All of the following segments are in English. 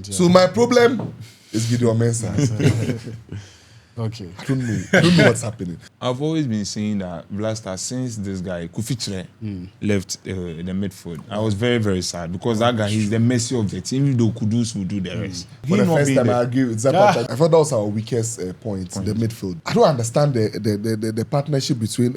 point. Yeah. So my problem is Gideon Mensah. Okay. I don't know what's happening. I've always been saying that Blaster, since this guy Kufichre left the midfield, I was very, very sad because that guy, he's the mercy of the team. Even though Kudus will do the rest. For the first time, I agree with Zapata. I thought that was our weakest point, the midfield. I don't understand the partnership between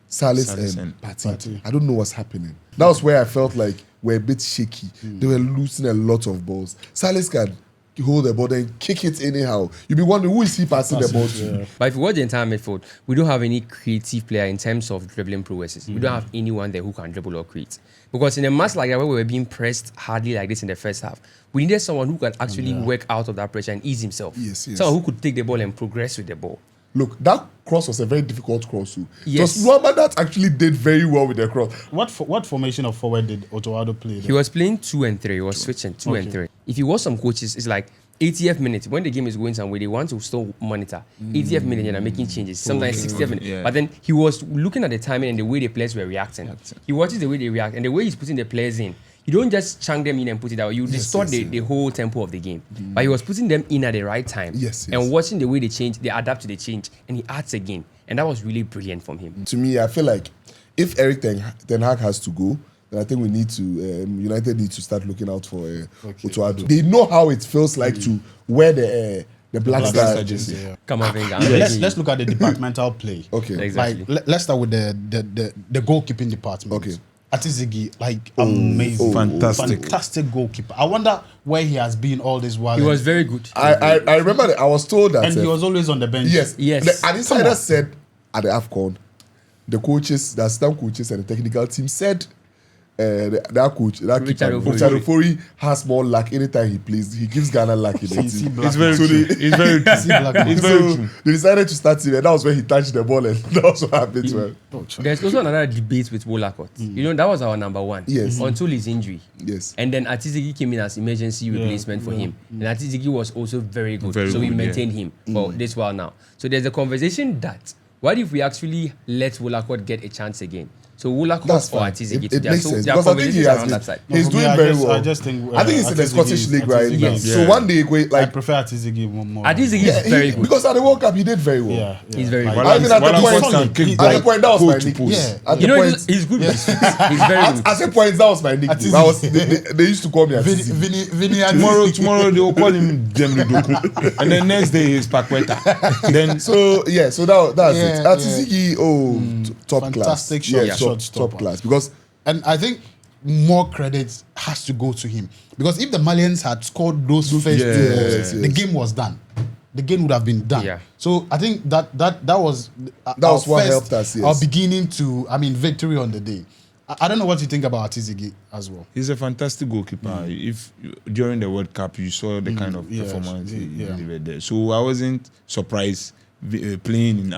Salis and Partey. I don't know what's happening. That was where I felt like we're a bit shaky. They were losing a lot of balls. Salis can hold the ball and kick it anyhow. You'll be wondering who is he passing the ball to. But if you watch the entire midfield, we don't have any creative player in terms of dribbling prowesses. We don't have anyone there who can dribble or create. Because in a match like that where we were being pressed hardly like this in the first half, we needed someone who could actually work out of that pressure and ease himself. Yes. Someone who could take the ball and progress with the ball. Look, that cross was a very difficult cross too. Yes. Muhammad that actually did very well with the cross. What formation of forward did Otoado play? He was playing 2 and 3. He was switching 2 and 3. If you watch some coaches, it's like 80th minute, when the game is going somewhere, they want to still monitor. 80th minute, and they're making changes. Sometimes 60th minute. Yeah. But then he was looking at the timing and the way the players were reacting. He watches the way they react and the way he's putting the players in. You don't just chunk them in and put it out. You distort the whole tempo of the game. But he was putting them in at the right time. And watching the way they change, they adapt to the change, and he adds again. And that was really brilliant from him. To me, I feel like if Eric Ten Hag has to go, then I think we need to, United need to start looking out for Otoado. They know how it feels like to wear the black star jersey. Come on, let's look at the departmental play. Okay. Exactly. Like, let's start with the goalkeeping department. Okay. Atizigi, like amazing, fantastic goalkeeper. I wonder where he has been all this while. He was very good. I remember that I was told that, and he was always on the bench. Yes. The insider said at the AFCON, the coaches, the assistant coaches, and the technical team said that coach, that Richard Ofori has more luck anytime he plays. He gives Ghana luck in the team. It's very true. It's very true. It's very true. They decided to start him, and that was when he touched the ball, and that was what happened to him. There's also another debate with Wolacott. You know, that was our number one. Yes. Until his injury. Yes. And then Atizigi came in as emergency replacement for him. And Atizigi was also very good. So we maintained him for this while now. So there's a conversation that, what if we actually let Wolacott get a chance again? So Wolacott or Atizigi. It makes sense. Because I think he's doing very well. I think he's in the Scottish League right now. So one day, I prefer Atizigi more. Atizigi is very good. Because at the World Cup, he did very well. Yeah. He's very good. I mean, at the point, that was my nickname. You know, he's good. He's very good. At the point, that was my nickname. They used to call me Atizigi. Tomorrow they will call him Jemlu Doku. And then next day is Pakweta. Then so that's it. Atizigi, top class. Fantastic shot. Top class, because and I think more credit has to go to him, because if the Malians had scored those first two goals, the game was done. The game would have been done. Yeah. So I think that was what helped us. Yes. Our beginning to victory on the day. I don't know what you think about Atizigi as well. He's a fantastic goalkeeper. If during the World Cup you saw the kind of performance he delivered there, so I wasn't surprised playing in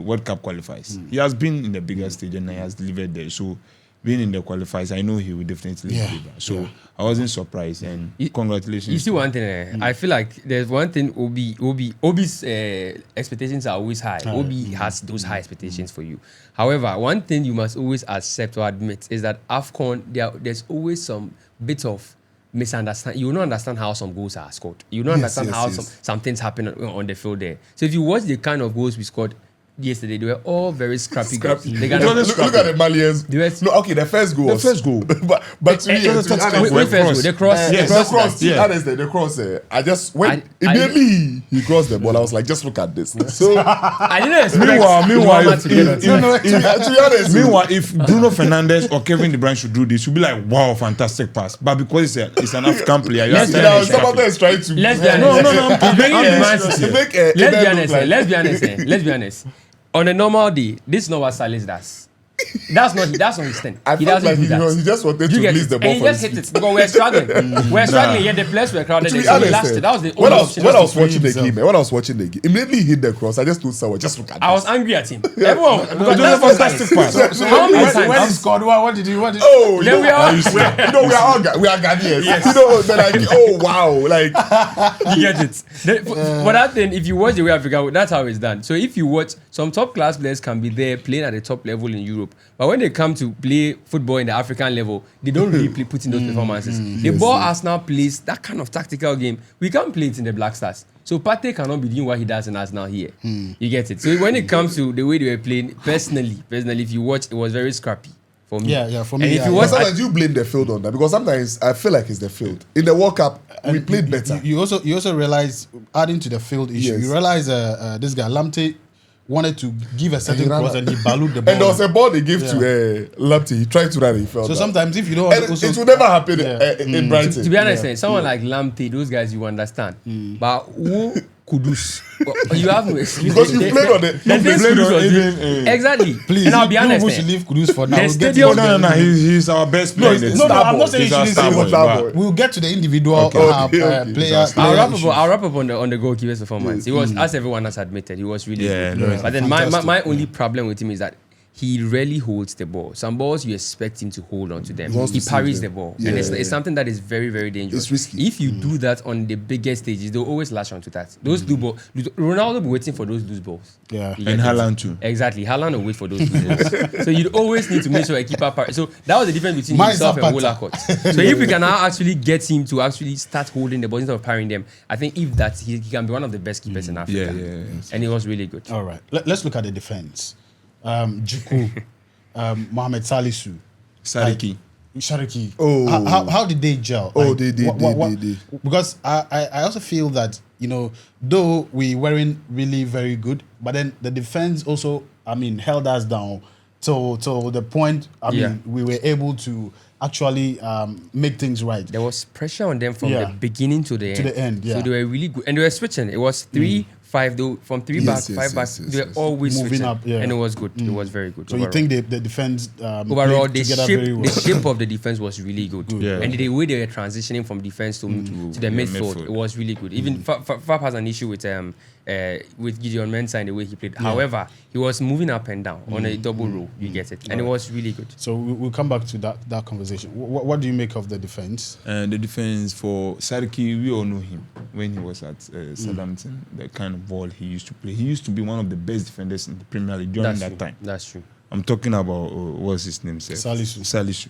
World Cup qualifiers. He has been in the bigger stage and he has delivered there. So being in the qualifiers, I know he will definitely deliver. So I wasn't surprised, and congratulations. You see one thing, I feel like there's one thing Obi's expectations are always high. Obi has those high expectations for you. However, one thing you must always accept or admit is that AFCON, there's always some bit of misunderstand. You will not understand how some goals are scored. You will not understand how some things happen on the field there. So if you watch the kind of goals we scored yesterday, they were all very scrappy goals. Look at the Malians. The first goal. But to me, the cross. The cross. I just went immediately. He crossed the ball. I was like, just look at this. So I didn't expect. Meanwhile, if Bruno Fernandes or Kevin De Bruyne should do this, you'll be like, wow, fantastic pass. But because it's an African player, somebody is trying to. Let's be honest. On a normal day, this is not what Salis does. That's not his thing. He doesn't do that. He just wanted to release the ball. And he just hit it because we're struggling. Yeah, the players were crowded. To be honest, that was the only option. When I was watching the game, immediately he hit the cross. I just told someone, just look at this. I was angry at him. Everyone, because that's a fantastic pass. How many times? When he scored, what did you? Oh, then we are Ghanaians. Yes. They're like, oh wow, like you get it. For that thing, if you watch the way Africa, that's how it's done. So if you watch, some top class players can be there playing at the top level in Europe. Europe. But when they come to play football in the African level, they don't really put in those performances. The ball Arsenal plays that kind of tactical game. We can't play it in the Black Stars. So Partey cannot be doing what he does in Arsenal here. You get it? So when it comes to the way they were playing, personally, if you watch, it was very scrappy. For me. Yeah, for me. And if you watch, sometimes you blame the field on that because sometimes I feel like it's the field. In the World Cup, we played better. You also realize, adding to the field issue, you realize this guy Lamptey wanted to give a certain cross and he ballowed the ball. And there was a ball they gave to Lamptey. He tried to run and he fell. So sometimes if you don't, and it will never happen in Brighton. To be honest, someone like Lamptey, those guys you understand. But who Kudus? You have no excuse. Because you played on it. Exactly. Please, and I'll be honest. We should leave Kudus for now. He's our best player. No, I'm not saying you should leave Starboy. We'll get to the individual players. I'll wrap up on the goalkeeper's performance. He was, as everyone has admitted, he was really good. But then my only problem with him is that he rarely holds the ball. Some balls you expect him to hold on to them. He parries the ball. And it's something that is very, very dangerous. It's risky. If you do that on the biggest stages, they'll always lash onto that. Those loose balls, Ronaldo will be waiting for those loose balls. Yeah. And Haaland too. Exactly. Haaland will wait for those loose balls. So you'd always need to make sure a keeper parries. So that was the difference between himself and Woolacott. So if we can now actually get him to actually start holding the ball instead of parrying them, I think if that, he can be one of the best keepers in Africa. And he was really good. All right. Let's look at the defense. Djiku, Mohamed Salisu, Shariki. Oh, how did they gel? They did. Because I also feel that, though we weren't really very good, but then the defense also, held us down till the point. We were able to actually make things right. There was pressure on them from the beginning to the end. Yeah. So they were really good, and they were switching. It was 3-5 though, from 3 back, 5 back. They were always moving switching, up, and it was good. It was very good. So overall. you think the defense overall played together very well? the shape of the defense was really good, Yeah. and the way they were transitioning from defense to the midfield, it was really good. Even Fab has an issue with Gideon Mensah and the way he played. However, he was moving up and down on a double row. You get it, and it was really good. So we'll come back to that conversation. What do you make of the defense? The defense for Sarki, we all know him when he was at Southampton. The kind of ball he used to play. He used to be one of the best defenders in the Premier League during that time. That's true. I'm talking about what's his name? Salisu.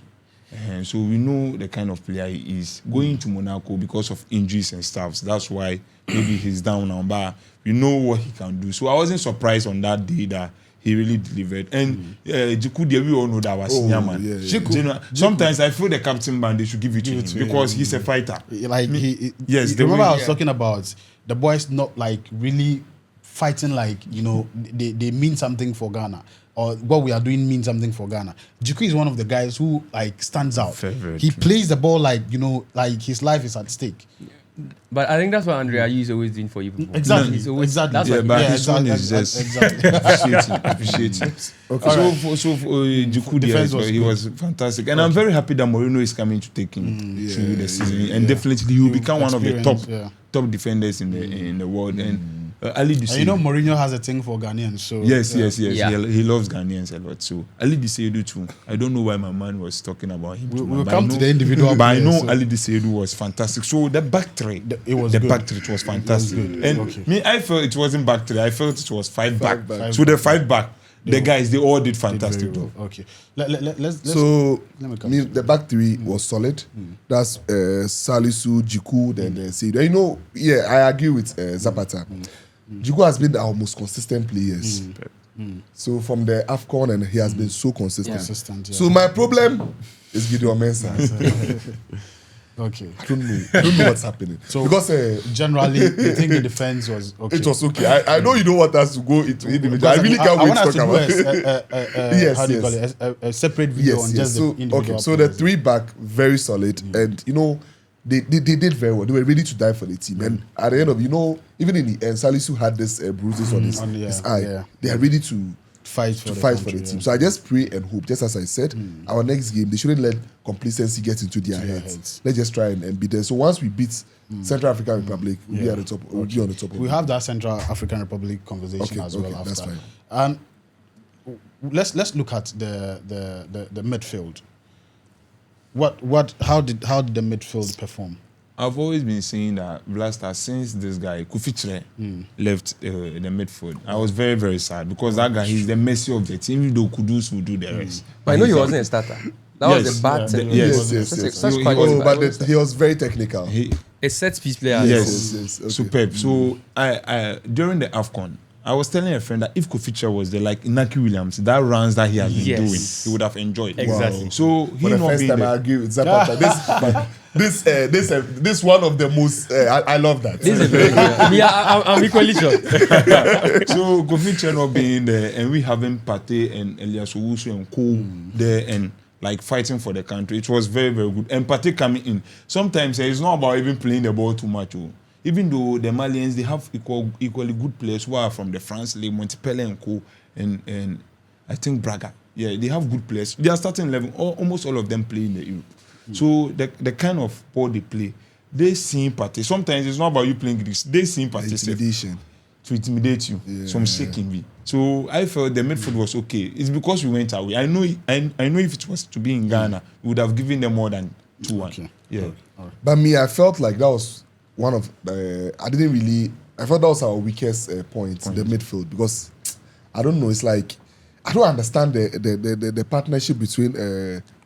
And so we know the kind of player he is. Going to Monaco because of injuries and stuff. So that's why maybe he's down now. But we know what he can do. So I wasn't surprised on that day that he really delivered. And Djiku, we all know that was senior man. Yeah. Sometimes I feel the captain band, they should give it to him because he's a fighter. Remember I was talking about the boys not like really fighting like, they mean something for Ghana. Or what we are doing means something for Ghana. Djiku is one of the guys who like stands out. He plays the ball like his life is at stake. But I think that's what Andrea is always doing for you. Exactly. He's always, That's his one is just appreciating. Okay. So Djiku, he was fantastic, and I'm very happy that Mourinho is coming to take him through the season, and definitely he will become one of the top defenders in the world. And Ali Disseydou, Mourinho has a thing for Ghanaians. So yes. He loves Ghanaians a lot. So Ali Disseydou too. I don't know why my man was talking about him. We'll come to the individual. But I know Ali Disseydou was fantastic. So the back three, back three was fantastic. And me, I felt it wasn't back three. I felt it was five back. So the five back, the guys, they all did fantastic. Okay. Let's the back three was solid. That's Salisu, Djiku, then Seydou. I agree with Zapata. Djiku has been our most consistent players. So from the AFCON, and he has been so consistent. So my problem is Gideon Mensah. Okay. I don't know what's happening. So because generally, you think the defense was okay. It was okay. I know you don't want us to go into individual. I really can't wait to talk about it. How do you call it? A separate video on just the individual. Okay, so the three back, very solid. And, they did very well. They were ready to die for the team. And at the end of, even in the end, Salisu had this bruises on his eye. Yeah. They are ready to fight for the team. So I just pray and hope, just as I said, our next game, they shouldn't let complacency get into their heads. Let's just try and beat them. So once we beat Central African Republic, we'll be at the top. We'll be on the top. We have that Central African Republic conversation as well after. That's fine. Let's look at the midfield. How did the midfield perform? I've always been saying that Blaster, since this guy Kufitre left the midfield, I was very, very sad because that guy, he's the Messi of the team. Even though Kudus will do the rest. But I know he wasn't a starter. That was a bad thing. But he was very technical. A set piece player. Yes, Okay. superb. So I during the AFCON, I was telling a friend that if Koficha was there, like Inaki Williams, that runs that he has been doing, he would have enjoyed. Exactly. Wow. So he For the not first being time, there. I agree with Zapata. This one of the most. I love that. This is very good. Yeah, I'm equally sure. So Koficha not being there, and we having Pate and Elias Owusu and Co there and like fighting for the country. It was very, very good. And Pate coming in. Sometimes it's not about even playing the ball too much. Even though the Malians, they have equally good players who are from the France League, Montpellier and Co. And I think Braga. Yeah, they have good players. They are starting 11. Almost all of them play in the Europe. So the kind of ball they play, they see Pate. Sometimes it's not about you playing Greece. They see Pate Intimidation. to intimidate you. Yeah. Some shaking me. So I felt the midfield was okay. It's because we went away. I know if it was to be in Ghana, we would have given them more than 2-1. Okay. Yeah. But me, I felt like that was one of I thought that was our weakest point, the midfield, because I don't know, it's like I don't understand the partnership between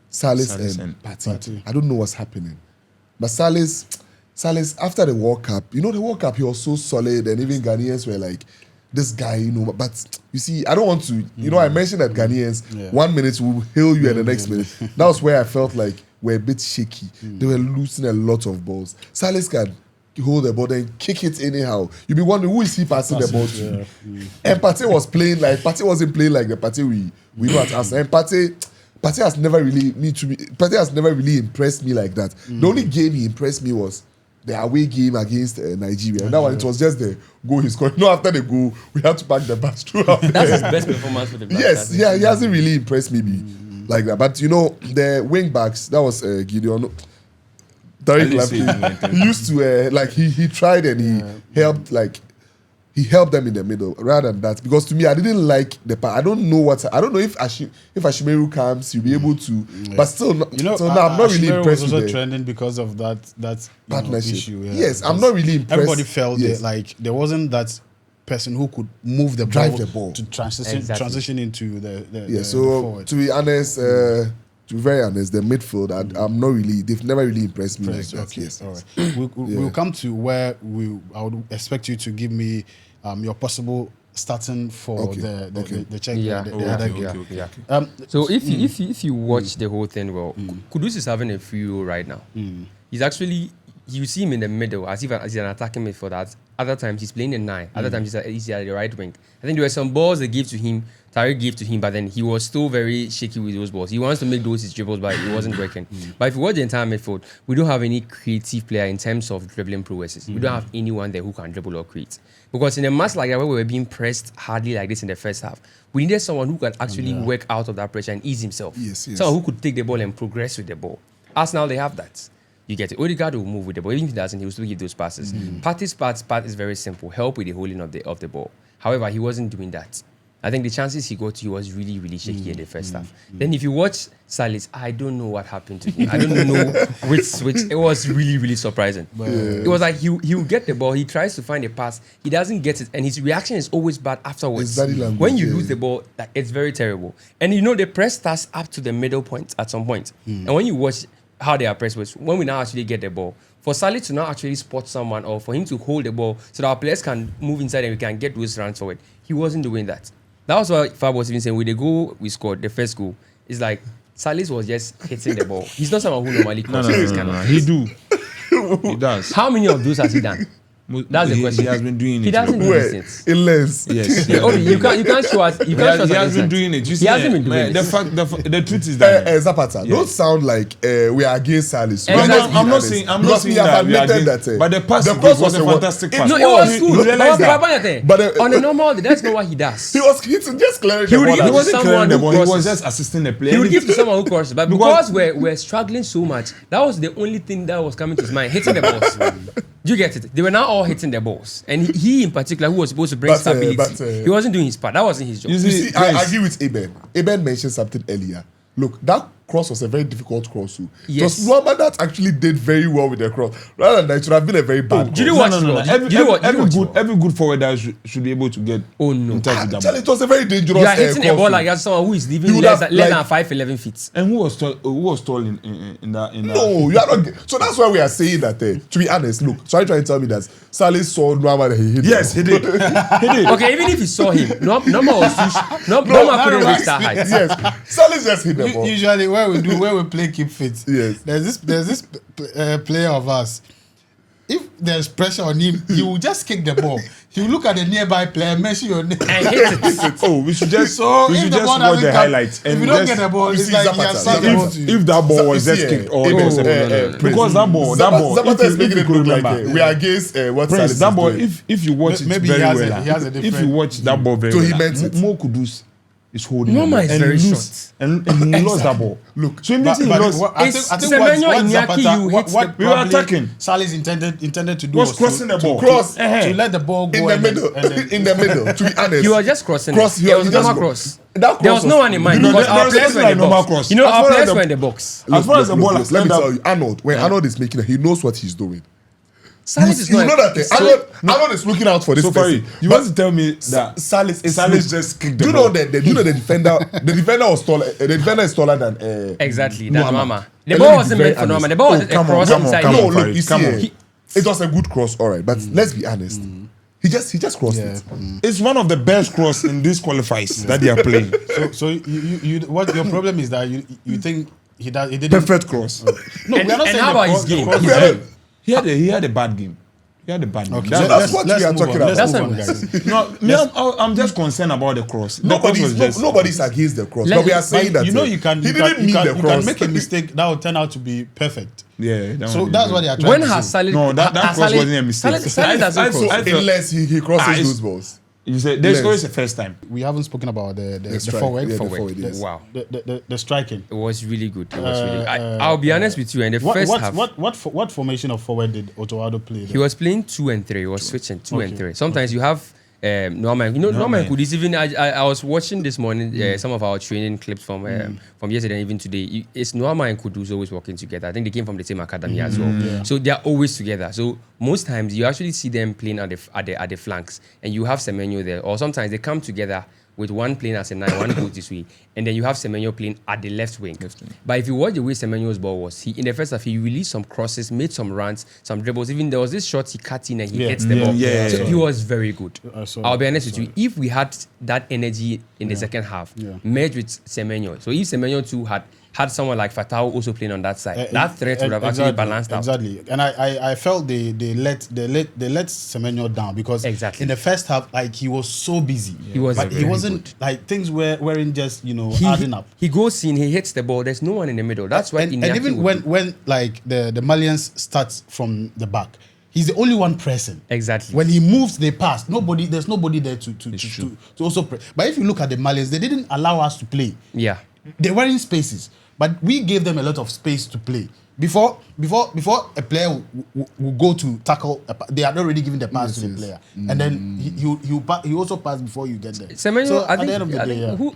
Salis and Pate. I don't know what's happening. But Salis after the World Cup, the World Cup, he was so solid, and even Ghanaians were like, this guy, but you see, I don't want to, I mentioned that Ghanaians, 1 minute will hail you and the next minute. That was where I felt like we're a bit shaky. They were losing a lot of balls. Salis can hold the ball and kick it anyhow. You'll be wondering, who is he passing the ball to? And Pate wasn't playing like the Pate we know at us. And Pate has never really impressed me like that. The only game he impressed me was the away game against Nigeria. And that one, it was just the goal he scored. After the goal, we had to pack the bus throughout. That's his best performance for the Blacks. Yes, he hasn't really impressed me like that. But the wing backs, that was Gideon. Tariq Lamptey, he used to he tried and he helped them in the middle rather than that, because to me I didn't like the part. I don't know if Ashimeru comes, he'll be able to, but still now I'm not really impressed was with also the trending because of that partnership issue. Yeah. Yes, I'm not really impressed. Everybody felt it, like there wasn't that person who could move the Drive ball, the ball. to transition into the So forward. to be honest, to be very honest, the midfield, I'm not really. They've never really impressed me like that. Okay, Yes. all right. We'll come to where I would expect you to give me your possible starting for the check. So if you watch the whole thing, well, Kudus is having a free role right now. He's actually, you see him in the middle as if he's an attacking midfielder. Other times he's playing in 9. Other times he's at the right wing. I think there were some balls they gave to him, Tariq gave to him, but then he was still very shaky with those balls. He wants to make those his dribbles, but it wasn't working. But if you watch the entire midfield, we don't have any creative player in terms of dribbling prowesses. We don't have anyone there who can dribble or create. Because in a match like that, where we were being pressed hardly like this in the first half, we needed someone who can actually work out of that pressure and ease himself. Yes. Someone who could take the ball and progress with the ball. Arsenal, they have that. You get it. Odegaard will move with the ball. Even if he doesn't, he will still give those passes. Pate's part is very simple. Help with the holding of the ball. However, he wasn't doing that. I think the chances he got, he was really, really shaky in the first half. Then if you watch Salis, I don't know what happened to him. I don't know which switch. It was really, really surprising. It was like he will get the ball, he tries to find a pass, he doesn't get it, and his reaction is always bad afterwards. When you lose the ball, like, it's very terrible. And they press starts up to the middle point at some point. And when you watch how they are pressed with, when we now actually get the ball, for Salis to now actually spot someone or for him to hold the ball so that our players can move inside and we can get those runs forward, he wasn't doing that. That was what Fab was even saying. With the goal we scored, the first goal, it's like Salis was just hitting the ball. He's not someone who normally crosses this kind of things. He does. How many of those has he done? That's the question. He has been doing it. He doesn't do these things. In less. Yes. You can't show us. You can't show us. He has been doing it. He hasn't been doing it. The truth is that Zapata, don't sound like we are against Salis. Exactly. I'm not saying that we are against, but the pass was a fantastic pass. No, it was good. But on a normal day, that's not what he does. He was hitting, just clearing the He ball. wasn't clearing the ball. He crosses. was just assisting the player. He would give to someone who crosses, but because we're struggling so much, that was the only thing that was coming to his mind, hitting the balls. Do you get it? They were now all hitting the balls. And he in particular, who was supposed to bring stability, he wasn't doing his part. That wasn't his job. You see, I agree with Eben. Eben mentioned something earlier. Look, that cross was a very difficult cross too. Yes. It was Nuama that actually did very well with the cross, rather than that it should have been a very bad. Did you watch it? Every good forward should be able to get in touch with that ball. It was a very dangerous. You are hitting a ball like that's someone who is leaving less than 5'11" feet. And who was tall in that? No, you are not. So that's why we are saying that. To be honest, look. So are you trying to tell me that Salis saw Nuama that he hit? Yes, he did. He did. Okay, even if he saw him, Nuama was too. Nuama couldn't reach that height. Yes, Salis just hit the ball. Usually, when we play keep fit, yes, there's this player of us. If there's pressure on him, he will just kick the ball. He will look at the nearby player, mention your name, and hit it. Oh, we should just watch the highlights. If you don't get the ball, it's like he has sent the ball to you. If that ball was just kicked, because that ball, Zapata is making it look like we are against what Salis is that ball. doing. If you watch it very well, if you watch that ball very well, Mo Kudus is holding. Nuama is very short. And he lost that ball. Look, so immediately he lost. I think what we were attacking. Salis intended to do was crossing the ball. To let the ball go in the middle. In the middle. To be honest, you were just crossing. There was a normal cross. There was no one in mind because our players were in the box. You know, our players were in the box. As far as the ball, let me tell you, Arnold. When Arnold is making it, he knows what he's doing. Salis is you know that Arnold is looking out for this. So sorry, you want to tell me that Salis just kicked the ball? Do you know the defender? The defender was taller. The defender is taller than exactly than Nuama. The ball wasn't meant for Nuama. The ball was a cross inside. No, look, you see, it was a good cross, all right. But let's be honest. He just crossed it. It's one of the best cross in these qualifiers that they are playing. So you what your problem is that you think he didn't perfect cross. No, we are not saying how about his game? He had a bad game. Okay, that's what we are talking about. Let's move on, guys. I'm just concerned about the cross. Nobody's against the cross. But we are saying that you didn't mean the cross. You can make a mistake that will turn out to be perfect. Yeah. So that's what they are trying when to has say. Salis? No, that cross wasn't a mistake. Salis doesn't cross. Unless he crosses those balls. You said this is the first time. We haven't spoken about the strike. forward. Yeah, the forward, yes. Wow. The striking. It was really good. I'll be honest with you. In the first half, what formation of forward did Otoado play? He was playing 2 and 3. He was switching 2 and 3. Sometimes you have Norman. You know, Norman could even. I was watching this morning some of our training clips from yesterday and even today. It's Norman and Kudus always working together. I think they came from the same academy as well. Yeah. So they are always together. So most times you actually see them playing at the flanks, and you have Semenyo there. Or sometimes they come together with one playing as a 9, one goes this way, and then you have Semenyo playing at the left wing. But if you watch the way Semenyo's ball was, in the first half he released some crosses, made some runs, some dribbles. Even there was this shot he cut in and he hits the ball. So he was very good. I'll be honest with you. If we had that energy in the second half, merged with Semenyo, so if Semenyo too had someone like Fatau also playing on that side, that threat would have actually balanced out. Exactly, and I felt they let Semenyo down because in the first half, like he was so busy. He wasn't good. Like things weren't just adding up. He goes in, he hits the ball. There's no one in the middle. That's why. And even when like the Malians starts from the back, he's the only one pressing. Exactly. When he moves, they pass. There's nobody there to also press. But if you look at the Malians, they didn't allow us to play. Yeah. They were in spaces, but we gave them a lot of space to play. Before a player will go to tackle, they had already given the pass to the player, and then he also passed before you get there. Semenyo, so I think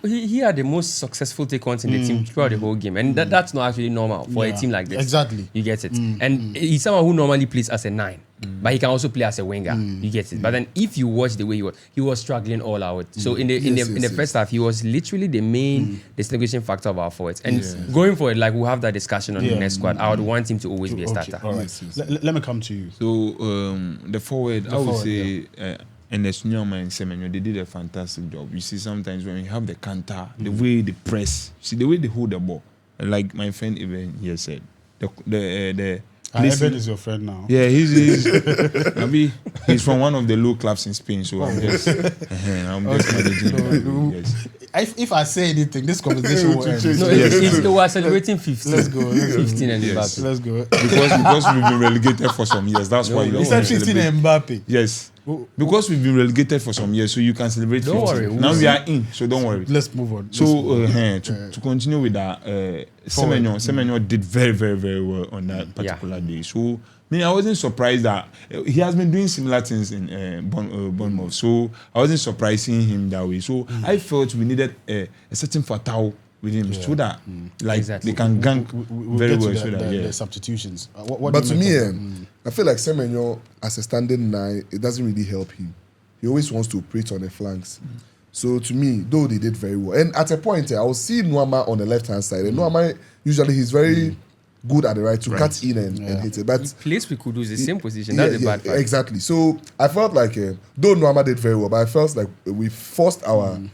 he had the most successful take-ons in the team throughout the whole game, and that's not actually normal for a team like this. Exactly, you get it. And he's someone who normally plays as a 9. But he can also play as a winger. You get it. But then if you watch the way he was struggling all out. So in the first half, he was literally the main distinguishing factor of our forwards. And going forward, like we'll have that discussion on the next squad. I would want him to always be a starter. All right. Let me come to you. So the forward, I would say, and Nyoma and Semenyo, they did a fantastic job. You see, sometimes when you have the counter, the way they press, see the way they hold the ball. Like my friend even here said, the Eben is your friend now. Yeah, he's from one of the low clubs in Spain, so I'm just managing. Yes. If I say anything, this conversation will end. No, we are celebrating 15. Let's go. 15 and yes. Mbappe. Let's go. Because we've been relegated for some years. That's why you he said 15 and Mbappe. Yes. Because we've been relegated for some years, so you can celebrate 15. Don't worry. Now we are in, so don't worry. Let's move on. So to continue with that, Semenyo did very, very, very well on that particular day. So I wasn't surprised that he has been doing similar things in Bournemouth. So I wasn't surprised seeing him that way. So I felt we needed a certain Fatau with him so that like Exactly. they can gank We'll very get to well. So that the substitutions. What But do to you me, make of I feel like Semenyo as a standing 9, it doesn't really help him. He always wants to operate on the flanks. So to me, though they did very well, and at a point, I will see Nuama on the left-hand side, and Nuama usually he's very good at the right to cut in and hit it. But He plays with Kudus, the same position. That's the bad part. exactly. So I felt like though Nuama did very well, but I felt like we forced Kudus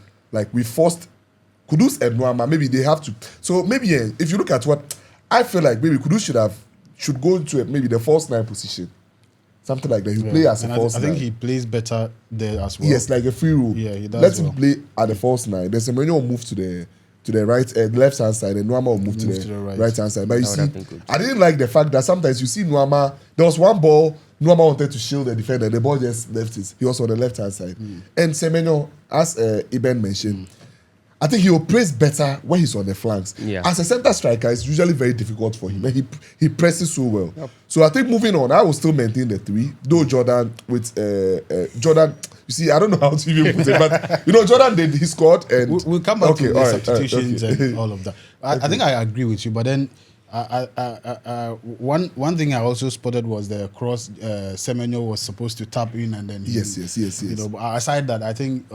and Nuama. Maybe they have to. So maybe if you look at what I feel like, maybe Kudus should go into maybe the false 9 position, something like that. He play as a false 9. I think he plays better there as well. Yes, like a free role. Yeah, he does. Let him play at the false 9. Then Semenyo will move to the right, left hand side, and Nuama will move to the right hand side. But you see, I didn't like the fact that sometimes you see Nuama. There was one ball Nuama wanted to shield the defender. The ball just left it. He was on the left hand side, and Semenyo, as Iben mentioned, I think he operates better when he's on the flanks. Yeah. As a center striker, it's usually very difficult for him. And he presses so well. Yep. So I think moving on, I will still maintain the 3. Though Jordan with Jordan, you see, I don't know how to even put it, but Jordan he scored, and we'll come back to the substitutions and all of that. I think I agree with you, but then one thing I also spotted was the cross Semenyo was supposed to tap in, and then yes. Aside that, I think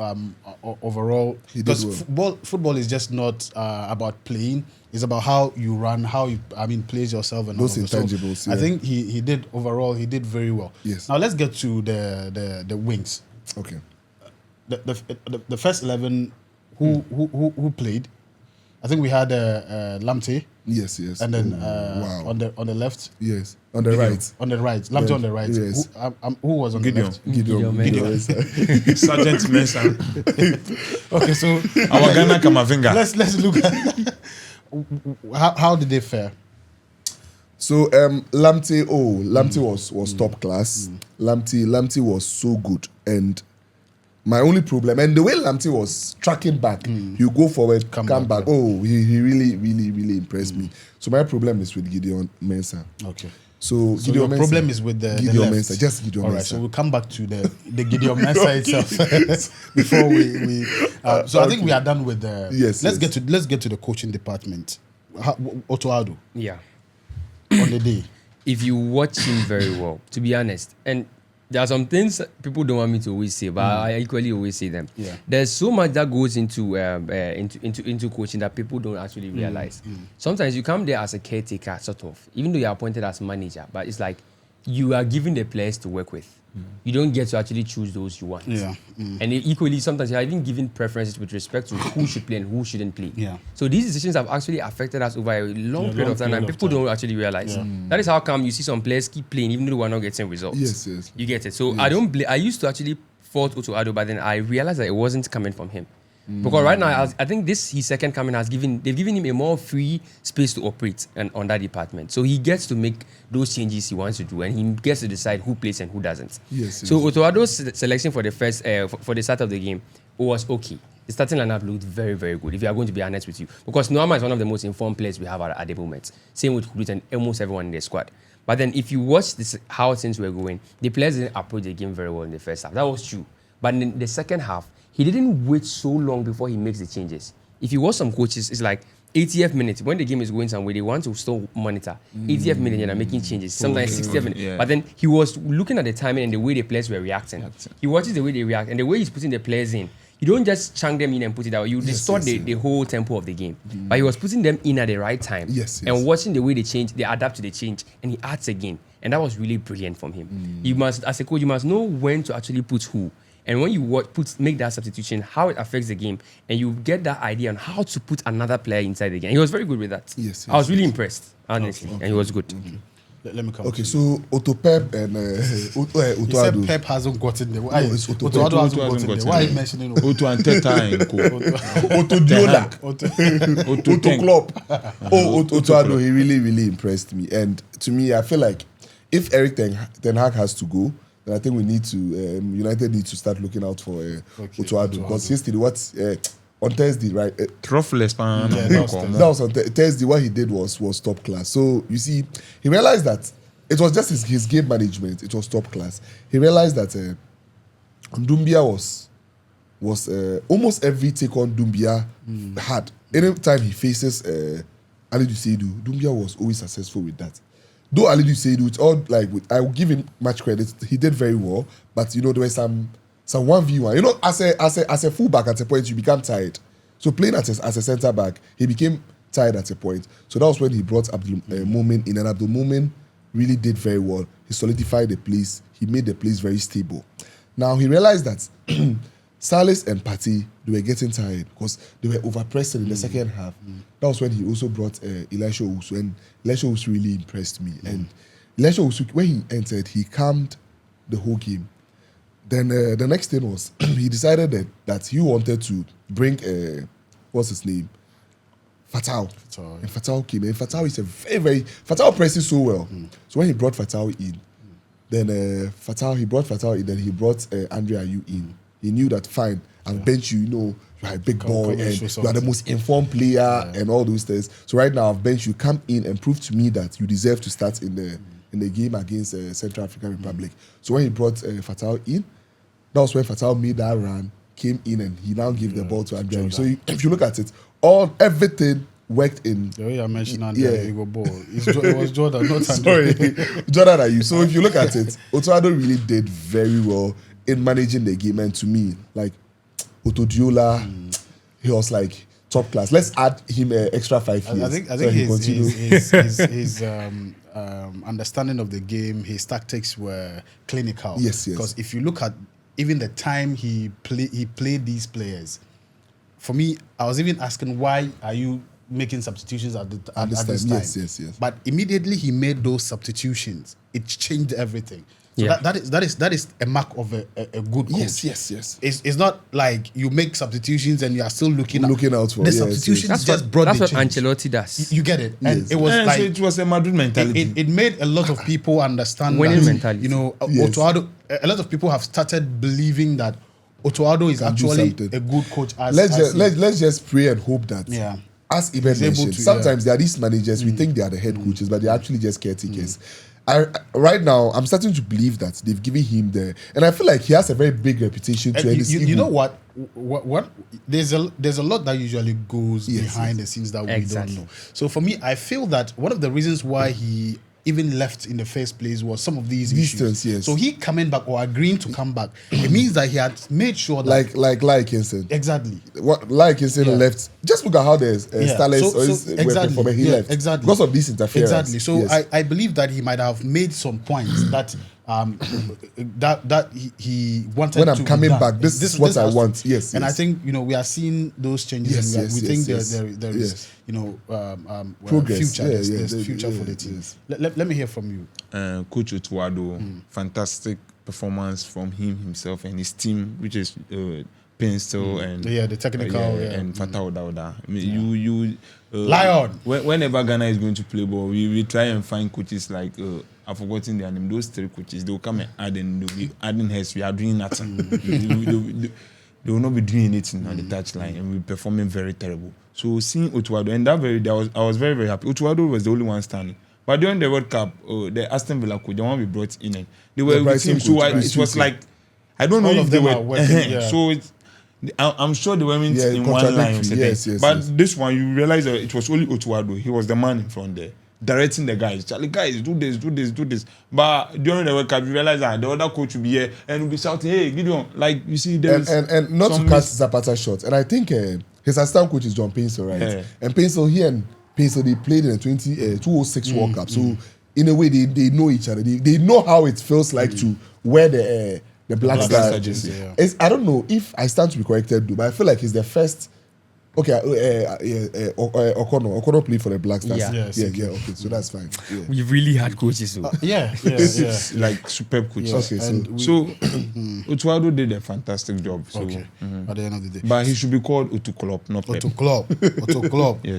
overall, because football is just not about playing. It's about how you run, how you place yourself, and those all intangibles. So I think he did overall. He did very well. Yes. Now let's get to the wings. Okay. The first 11 who played. I think we had Lamptey. Yes. And then on the left. Yes. On the right. On the right. Lamptey on the right. Yes. Who was on Gideon. the left? Gideon. Sergeant Mensah. Okay, so Our Ghana Kamavinga. let's look at how did they fare? So Lamptey was top class. Lamptey was so good, and my only problem, and the way Lamptey was tracking back, you go forward, come back. Oh, he really impressed me. So my problem is with Gideon Mensah. Okay. So Gideon your problem is with the Gideon left. Mensah, just Gideon Mensah. All right, so we'll come back to the Gideon Mensah itself before we. So I think we are done with the. Yes. Let's get to the coaching department. Otto Addo. Yeah. On the day. If you watch him very well, to be honest, and there are some things people don't want me to always say, but I equally always say them. Yeah. There's so much that goes into coaching that people don't actually realize. Sometimes you come there as a caretaker, sort of, even though you're appointed as manager, but it's like you are given the players to work with. You don't get to actually choose those you want. Yeah. And equally, sometimes you are even given preferences with respect to who should play and who shouldn't play. Yeah. So these decisions have actually affected us over a long period of time, and people don't actually realize. That is how come you see some players keep playing even though we're not getting results. Yes. You get it. So I used to actually fault Otto Addo, but then I realized that it wasn't coming from him. Because right now, I think his second coming they've given him a more free space to operate on that department. So he gets to make those changes he wants to do, and he gets to decide who plays and who doesn't. Yes. So Otto Addo's selection for the first for the start of the game was okay. The starting lineup looked very, very good, if you are going to be honest with you. Because Nuama is one of the most informed players we have at the moment. Same with Kudus and almost everyone in the squad. But then if you watch how things were going, the players didn't approach the game very well in the first half. That was true. But in the second half, he didn't wait so long before he makes the changes. If you watch some coaches, it's like 80th minute, when the game is going somewhere, they want to still monitor. 80th minute, they're making changes. Sometimes 60th minute. Yeah. But then he was looking at the timing and the way the players were reacting. He watches the way they react and the way he's putting the players in. You don't just chunk them in and put it out. You distort the whole tempo of the game. But he was putting them in at the right time. And watching the way they change, they adapt to the change, and he adds again. And that was really brilliant from him. You must, as a coach, you must know when to actually put who. And when you make that substitution, how it affects the game, and you get that idea on how to put another player inside the game. He was very good with that. I was really impressed, honestly, and he was good. Let me come. Okay, so Otto Pep and Otto Addo. Pep hasn't gotten there. Why is Otto Addo hasn't gotten there? Why are you mentioning Otto and Teta and Co. Otto Diola. Otto Klopp. Otto Addo, he really impressed me. And to me, I feel like if Eric Ten Hag has to go, then I think we need to United need to start looking out for Otto Addo, because yesterday on Thursday, right? That was on Thursday. What he did was top class. So you see, he realized that it was just his game management. It was top class. He realized that Ndumbia was almost every take on Doumbia had. Anytime he faces Aliou Seydou, Doumbia was always successful with that. Though Aliou Seydou, it's all like, I will give him much credit. He did very well, but there were some 1v1. As a fullback at a point, you become tired. So playing as a centre back, he became tired at a point. So that was when he brought Abdul Mumin in, and Abdul Mumin really did very well. He solidified the place. He made the place very stable. Now he realized that Salis and Partey, they were getting tired because they were overpressed in the second half. That was when he also brought Elisha Owusu, and Elisha Owusu really impressed me. And Elisha Owusu, when he entered, he calmed the whole game. Then the next thing was he decided that he wanted to bring what's his name? Fatau. And Fatau came. And Fatau is a Fatau presses so well. So when he brought Fatau in, then he brought Fatau in, then he brought Andre Ayew in. He knew that, fine, I've benched you, you are a big boy and you are the most informed player and all those things. So right now I've benched you, come in and prove to me that you deserve to start in the game against Central African Republic. So when he brought Fatau in, that was when Fatau made that run, came in, and he now gave the ball to Andre Ayew. So if you look at it, everything worked in. The way I mentioned Andre Ayew ball, it was Jordan, not Sorry, Jordan Ayew. So if you look at it, Otuado really did very well in managing the game, and to me, like Otodiola, he was like top class. Let's add him extra 5 years. I think his understanding of the game, his tactics were clinical. Yes. Because if you look at even the time he played these players, for me, I was even asking, why are you making substitutions at this time? Yes. But immediately he made those substitutions, it changed everything. So that is a mark of a good coach. Yes. It's not like you make substitutions and you are still looking out for the substitutions. That's just brought that's the what change. Ancelotti does. You get it, and Yes. it was So like it was a Madrid mentality. it made a lot of people understand Winning that, mentality. Otuado. A lot of people have started believing that Otuado is actually a good coach. Let's just pray and hope that. Yeah. As Iben mentioned, sometimes there are these managers, we think they are the head coaches, but they're actually just caretakers. Right now, I'm starting to believe that they've given him and I feel like he has a very big reputation to you know what? There's a lot that usually goes behind the scenes that we don't know. So for me, I feel that one of the reasons why he even left in the first place was some of these issues. Yes. So he coming back or agreeing to come back, it means that he had made sure that like Kinston. Exactly. Like Kinston left. Just look at how the Starlets were performing. He left exactly because of this interference. Exactly. So I believe that he might have made some points that that he wanted. When I'm coming back, this is what I want. Yes. And I think we are seeing those changes, and we think there is progress. Future. There's future for the team. Let me hear from you, Coach Otuado. Fantastic performance from himself and his team, which is Pencil and the technical and Fatau Dauda. I mean, you Lion. Whenever Ghana is going to play ball, we try and find coaches like I've forgotten their name. Those 3 coaches, they will come and add, and they'll be adding heads. We are doing nothing. they will not be doing anything on the touchline, and we're performing very terrible. So seeing Otuado, and that very day, I was very, very happy. Otuado was the only one standing. But during the World Cup, the Aston Villa coach, the one we brought in, and they were with him. So it was like, I don't know if they were working. So I'm sure they were in one line. But this one, you realize that it was only Otuado. He was the man in front there, directing the guys. Charlie, guys, do this. But during the World Cup, you realize that the other coach will be here and will be shouting, "Hey, Gideon!" Like you see, there's and not to cut Zapata short. And I think his assistant coach is John Pencil, right? Yeah. And Pencil, he and Pencil, they played in the 2006 World Cup. So in a way, they know each other. They know how it feels like to wear the Black Star jersey. I don't know if I stand to be corrected, but I feel like he's the first. Okay, Okono played for the Black Stars. Yeah. Okay, so that's fine. Yeah. We really had coaches. Like superb coaches. Okay, so Otuado did a fantastic job. So, at the end of the day, but he should be called Otuklop, not Pep. Otuklop. Yes.